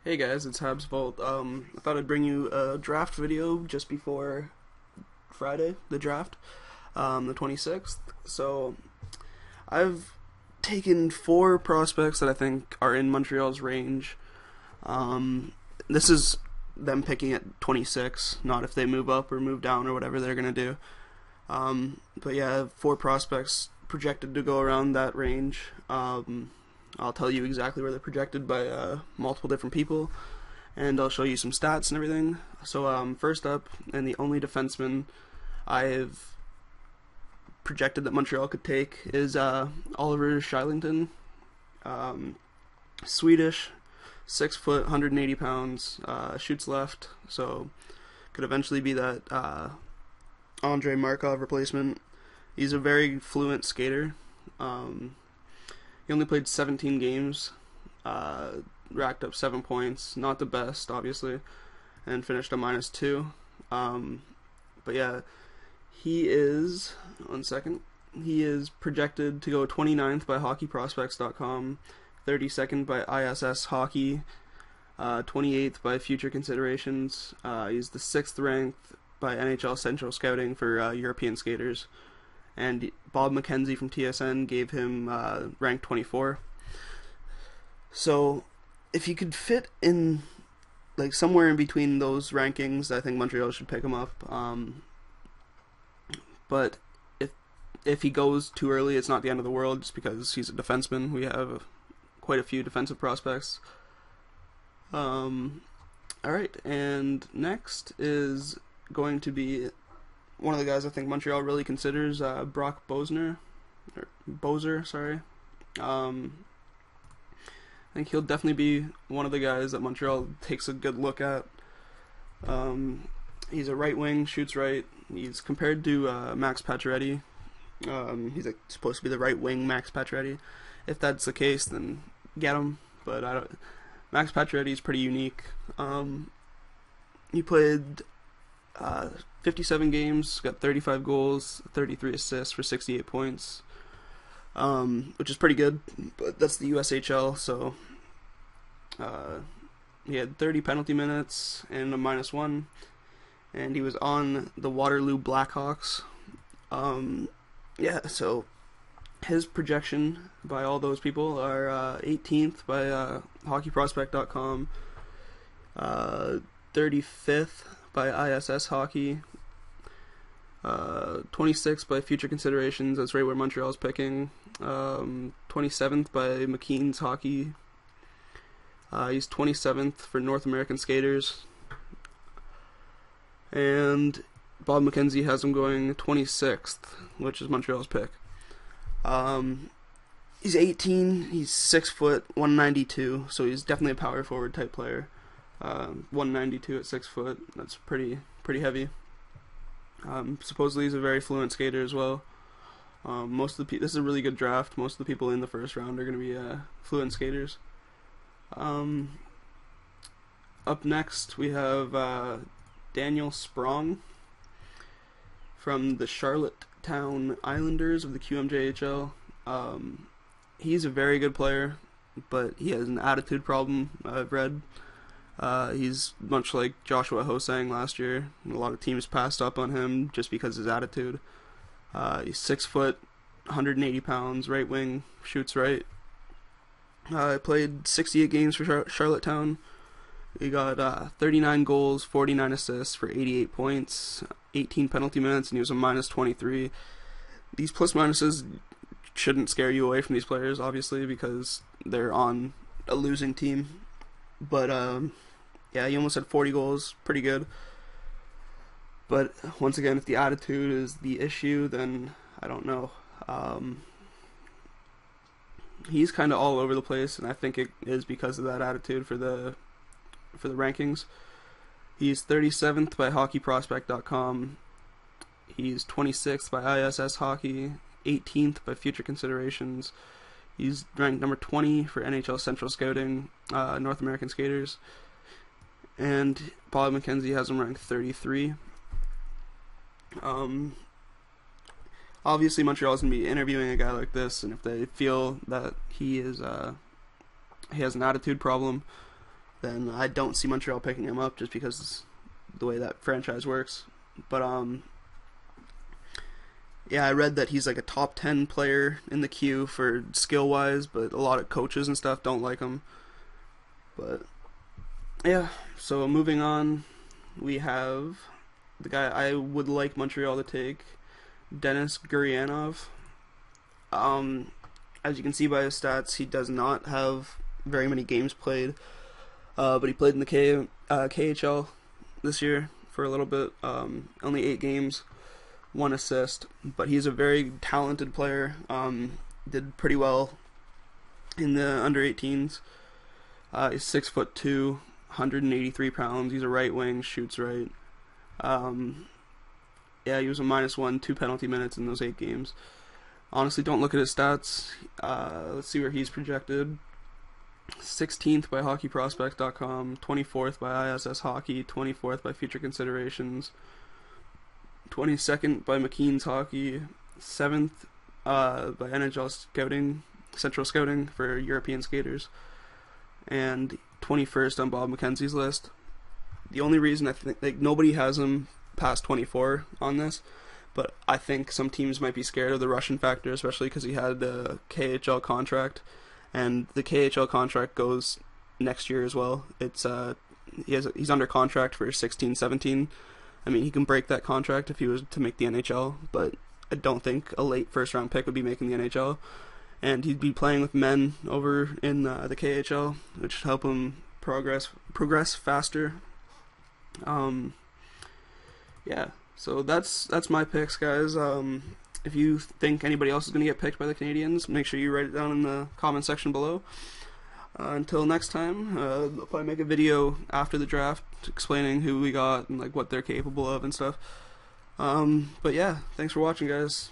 Hey guys, it's Habs Vault. I thought I'd bring you a draft video just before Friday, the draft, the 26th. So I've taken four prospects that I think are in Montreal's range. This is them picking at 26, not if they move up or move down or whatever they're going to do. But yeah, I have four prospects projected to go around that range. I'll tell you exactly where they're projected by multiple different people, and I'll show you some stats and everything. So first up, and the only defenseman I've projected that Montreal could take is Oliver Shylington, Swedish, 6 foot, 180 pounds, shoots left, so could eventually be that Andre Markov replacement. He's a very fluent skater. He only played 17 games, racked up 7 points, not the best, obviously, and finished a -2. But yeah, he is, he is projected to go 29th by hockeyprospects.com, 32nd by ISS Hockey, 28th by Future Considerations. He's the 6th ranked by NHL Central Scouting for European skaters. And Bob McKenzie from TSN gave him rank 24. So if you could fit in like somewhere in between those rankings, I think Montreal should pick him up. But if he goes too early, it's not the end of the world, just because he's a defenseman. We have quite a few defensive prospects. Alright, and next is going to be one of the guys I think Montreal really considers, Brock Bozer. I think he'll definitely be one of the guys that Montreal takes a good look at. He's a right wing, shoots right. He's compared to Max Pacioretty. He's like supposed to be the right wing Max Pacioretty. If that's the case, then get him. But I don't. Max Pacioretty is pretty unique. He played 57 games, got 35 goals, 33 assists for 68 points, which is pretty good, but that's the USHL, so he had 30 penalty minutes and a -1, and he was on the Waterloo Blackhawks. Yeah, so his projection by all those people are 18th by hockeyprospect.com, 35th by ISS Hockey, 26th by Future Considerations, that's right where Montreal's picking, 27th by McKean's Hockey, he's 27th for North American Skaters, and Bob McKenzie has him going 26th, which is Montreal's pick. He's 18, he's 6 foot, 192, so he's definitely a power forward type player. 192 at 6 foot. That's pretty heavy. Supposedly he's a very fluent skater as well. Most of the this is a really good draft. Most of the people in the first round are going to be fluent skaters. Up next we have Daniel Sprong from the Charlottetown Islanders of the QMJHL. He's a very good player, but he has an attitude problem, I've read. He's much like Joshua Ho-Sang last year. A lot of teams passed up on him just because of his attitude. He's 6 foot, 180 pounds, right wing, shoots right. Played 68 games for Charlottetown. He got 39 goals, 49 assists for 88 points, 18 penalty minutes, and he was a -23. These plus minuses shouldn't scare you away from these players, obviously, because they're on a losing team. But yeah, he almost had 40 goals, pretty good. But once again, if the attitude is the issue, then I don't know. He's kind of all over the place, and I think it is because of that attitude for the rankings. He's 37th by hockeyprospect.com. He's 26th by ISS Hockey, 18th by Future Considerations. He's ranked number 20 for NHL Central Scouting, North American Skaters. And Bob McKenzie has him ranked 33. Obviously, Montreal's going to be interviewing a guy like this, and if they feel that he has an attitude problem, then I don't see Montreal picking him up just because the way that franchise works. But yeah, I read that he's like a top 10 player in the queue for skill wise, but a lot of coaches and stuff don't like him. But yeah, so moving on, we have the guy I would like Montreal to take, Denis Gurianov. As you can see by his stats, he does not have very many games played, but he played in the KHL this year for a little bit, only 8 games, 1 assist, but he's a very talented player, did pretty well in the under-18s. He's 6'2", 183 pounds, he's a right wing, shoots right. Yeah, he was a -1, 2 penalty minutes in those 8 games. Honestly, don't look at his stats. Let's see where he's projected. 16th by hockeyprospects.com, 24th by ISS Hockey, 24th by Future Considerations, 22nd by McKean's Hockey, 7th by NHL Scouting, Central Scouting for European skaters, and 21st on Bob McKenzie's list. The only reason I think like nobody has him past 24 on this, but I think some teams might be scared of the Russian factor, especially because he had a KHL contract, and the KHL contract goes next year as well. It's he's under contract for 16-17. I mean, he can break that contract if he was to make the NHL, but I don't think a late first-round pick would be making the NHL, and he'd be playing with men over in the KHL, which would help him progress faster. Yeah, so that's my picks, guys. If you think anybody else is going to get picked by the Canadiens, make sure you write it down in the comment section below. Until next time, I'll probably make a video after the draft explaining who we got and like what they're capable of and stuff. But yeah, thanks for watching, guys.